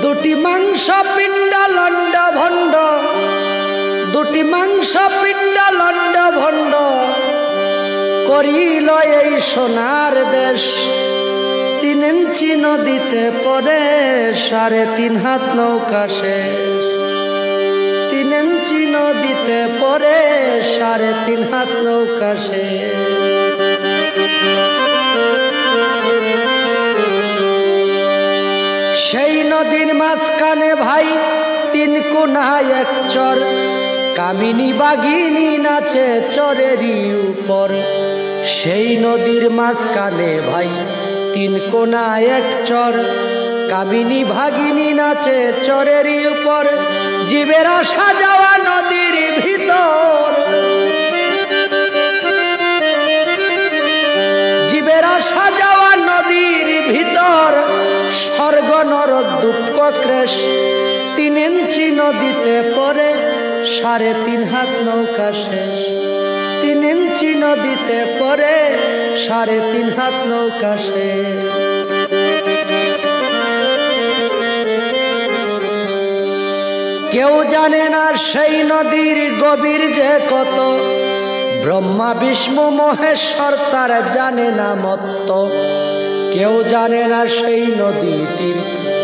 দুটি মাংস পিণ্ড লণ্ড ভণ্ড, দুটি মাংস পিণ্ড লণ্ড ভণ্ড করিল এই সোনার দেশ। 3 ইঞ্চি নদীতে পড়ে 3.5 হাত নৌকা শেষ। 3 ইঞ্চি নদীতে পড়ে 3.5 হাত নৌকা শেষ। সেই নদীর মাঝখানে ভাই 3 কোণায় এক চর, কামিনী বাঘিনী নাচে চরেরই উপর। সেই নদীর মাঝখানে ভাই 3 কোণায় এক চর, কামিনী ভাগিনী নাচে চরেরই উপর। জীবের আসা যাওয়া নদীর ভিতর, জীবের আসা যাওয়া নদীর ভিতর। স্বর্গ নরক দুঃখ ক্লেশ 3 ইঞ্চি নদীতে পড়ে 3.5 হাত নৌকা শেষ। 3 ইঞ্চি নদীতে পড়ে 3.5 হাত নৌকা শেষ। কেউ জানে না সেই নদীর গভীর যে কত, ব্রহ্মা বিষ্ণু মহেশ্বর তার জানে না মত্ত। কেউ জানে না সেই নদীটির